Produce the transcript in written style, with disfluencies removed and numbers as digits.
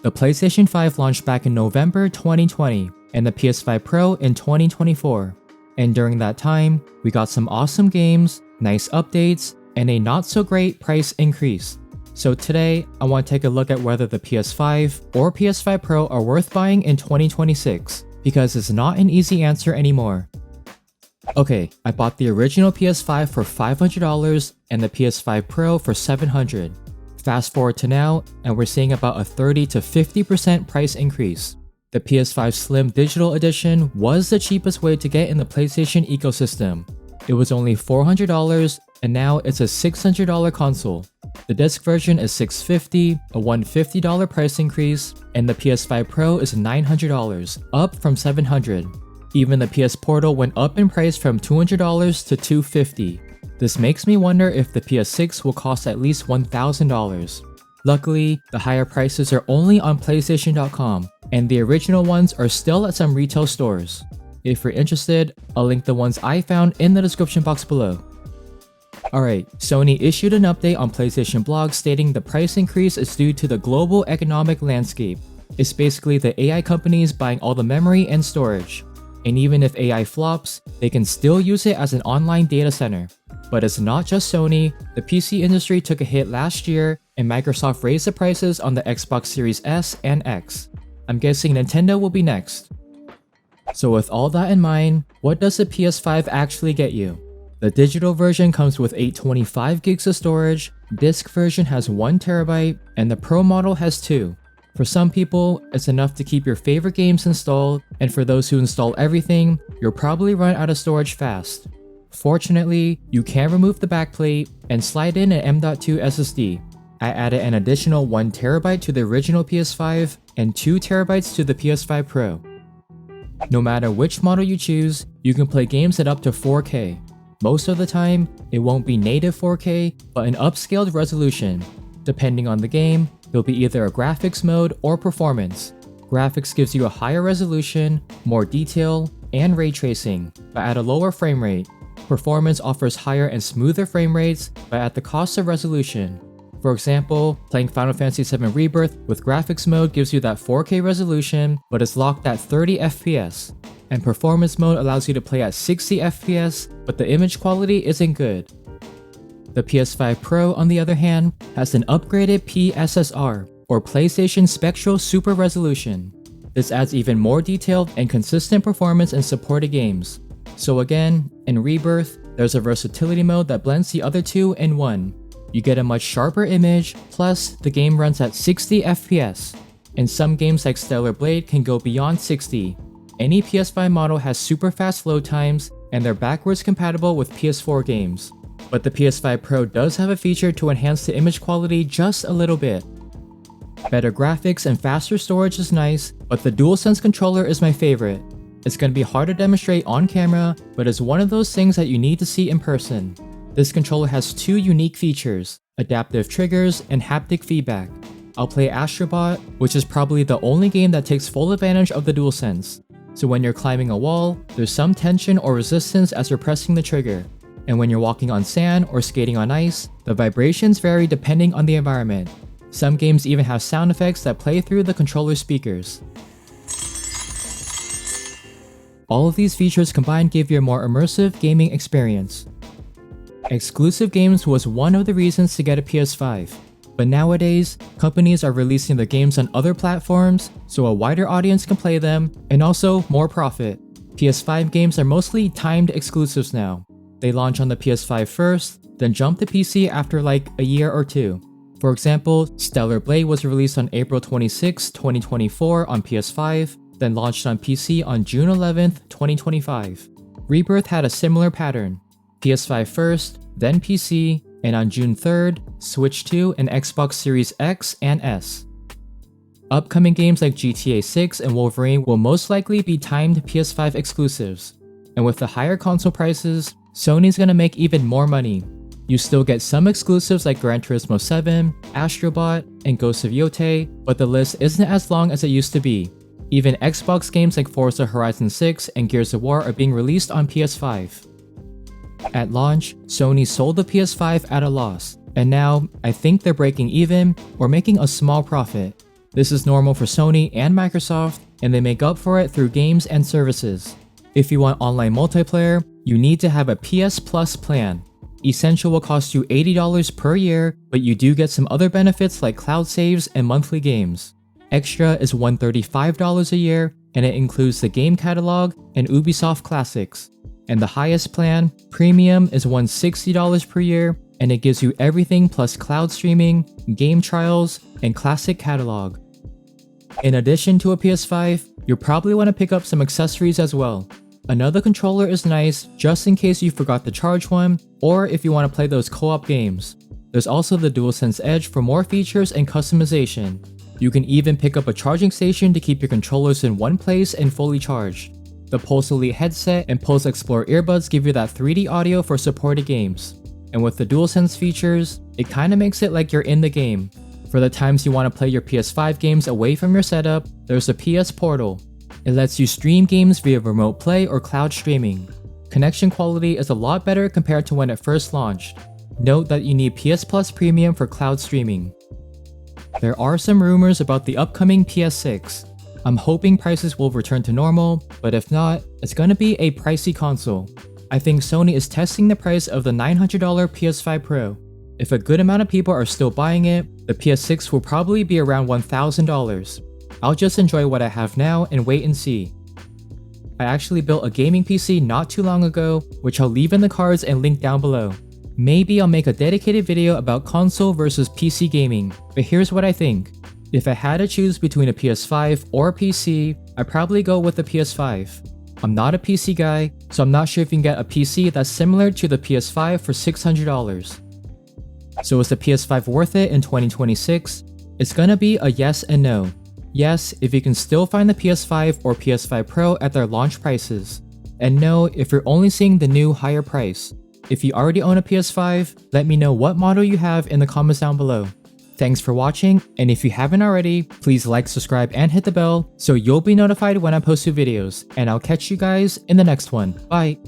The PlayStation 5 launched back in November 2020 and the PS5 Pro in 2024. And during that time, we got some awesome games, nice updates, and a not so great price increase. So today, I want to take a look at whether the PS5 or PS5 Pro are worth buying in 2026, because it's not an easy answer anymore. Okay, I bought the original PS5 for $500 and the PS5 Pro for $700. Fast forward to now, and we're seeing about a 30 to 50% price increase. The PS5 Slim Digital Edition was the cheapest way to get in the PlayStation ecosystem. It was only $400, and now it's a $600 console. The disc version is $650, a $150 price increase, and the PS5 Pro is $900, up from $700. Even the PS Portal went up in price from $200 to $250. This makes me wonder if the PS6 will cost at least $1,000. Luckily, the higher prices are only on PlayStation.com, and the original ones are still at some retail stores. If you're interested, I'll link the ones I found in the description box below. Alright, Sony issued an update on PlayStation blog stating the price increase is due to the global economic landscape. It's basically the AI companies buying all the memory and storage. And even if AI flops, they can still use it as an online data center. But it's not just Sony, the PC industry took a hit last year, and Microsoft raised the prices on the Xbox Series S and X. I'm guessing Nintendo will be next. So with all that in mind, what does the PS5 actually get you? The digital version comes with 825 gigs of storage, disc version has 1TB, and the Pro model has 2. For some people, it's enough to keep your favorite games installed, and for those who install everything, you'll probably run out of storage fast. Fortunately, you can remove the backplate and slide in an M.2 SSD. I added an additional 1TB to the original PS5 and 2TB to the PS5 Pro. No matter which model you choose, you can play games at up to 4K. Most of the time, it won't be native 4K, but an upscaled resolution. Depending on the game, there'll be either a graphics mode or performance. Graphics gives you a higher resolution, more detail, and ray tracing, but at a lower frame rate. Performance offers higher and smoother frame rates, but at the cost of resolution. For example, playing Final Fantasy VII Rebirth with graphics mode gives you that 4K resolution, but is locked at 30 FPS. And performance mode allows you to play at 60 FPS, but the image quality isn't good. The PS5 Pro, on the other hand, has an upgraded PSSR, or PlayStation Spectral Super Resolution. This adds even more detailed and consistent performance in supported games. So again, in Rebirth, there's a versatility mode that blends the other two in one. You get a much sharper image, plus the game runs at 60 FPS. And some games like Stellar Blade can go beyond 60. Any PS5 model has super fast load times, and they're backwards compatible with PS4 games. But the PS5 Pro does have a feature to enhance the image quality just a little bit. Better graphics and faster storage is nice, but the DualSense controller is my favorite. It's going to be hard to demonstrate on camera, but it's one of those things that you need to see in person. This controller has two unique features, adaptive triggers and haptic feedback. I'll play Astrobot, which is probably the only game that takes full advantage of the DualSense. So when you're climbing a wall, there's some tension or resistance as you're pressing the trigger. And when you're walking on sand or skating on ice, the vibrations vary depending on the environment. Some games even have sound effects that play through the controller speakers. All of these features combined give you a more immersive gaming experience. Exclusive games was one of the reasons to get a PS5, but nowadays, companies are releasing the games on other platforms so a wider audience can play them, and also more profit. PS5 games are mostly timed exclusives now. They launch on the PS5 first, then jump to PC after like a year or two. For example, Stellar Blade was released on April 26, 2024 on PS5, then launched on PC on June 11, 2025. Rebirth had a similar pattern. PS5 first, then PC, and on June 3rd, Switch 2 and Xbox Series X and S. Upcoming games like GTA 6 and Wolverine will most likely be timed PS5 exclusives. And with the higher console prices, Sony's gonna make even more money. You still get some exclusives like Gran Turismo 7, Astrobot, and Ghost of Yotei, but the list isn't as long as it used to be. Even Xbox games like Forza Horizon 6 and Gears of War are being released on PS5. At launch, Sony sold the PS5 at a loss, and now I think they're breaking even or making a small profit. This is normal for Sony and Microsoft, and they make up for it through games and services. If you want online multiplayer, you need to have a PS Plus plan. Essential will cost you $80 per year, but you do get some other benefits like cloud saves and monthly games. Extra is $135 a year, and it includes the game catalog and Ubisoft classics. And the highest plan, Premium, is $160 per year, and it gives you everything plus cloud streaming, game trials, and classic catalog. In addition to a PS5, you'll probably want to pick up some accessories as well. Another controller is nice just in case you forgot to charge one, or if you want to play those co-op games. There's also the DualSense Edge for more features and customization. You can even pick up a charging station to keep your controllers in one place and fully charged. The Pulse Elite headset and Pulse Explorer earbuds give you that 3D audio for supported games. And with the DualSense features, it kinda makes it like you're in the game. For the times you want to play your PS5 games away from your setup, there's a PS Portal. It lets you stream games via remote play or cloud streaming. Connection quality is a lot better compared to when it first launched. Note that you need PS Plus Premium for cloud streaming. There are some rumors about the upcoming PS6. I'm hoping prices will return to normal, but if not, it's gonna be a pricey console. I think Sony is testing the price of the $900 PS5 Pro. If a good amount of people are still buying it, the PS6 will probably be around $1,000. I'll just enjoy what I have now and wait and see. I actually built a gaming PC not too long ago, which I'll leave in the cards and link down below. Maybe I'll make a dedicated video about console versus PC gaming, but here's what I think. If I had to choose between a PS5 or a PC, I'd probably go with the PS5. I'm not a PC guy, so I'm not sure if you can get a PC that's similar to the PS5 for $600. So is the PS5 worth it in 2026? It's gonna be a yes and no. Yes, if you can still find the PS5 or PS5 Pro at their launch prices. And no, if you're only seeing the new higher price. If you already own a PS5, let me know what model you have in the comments down below. Thanks for watching, and if you haven't already, please like, subscribe, and hit the bell so you'll be notified when I post new videos, and I'll catch you guys in the next one. Bye!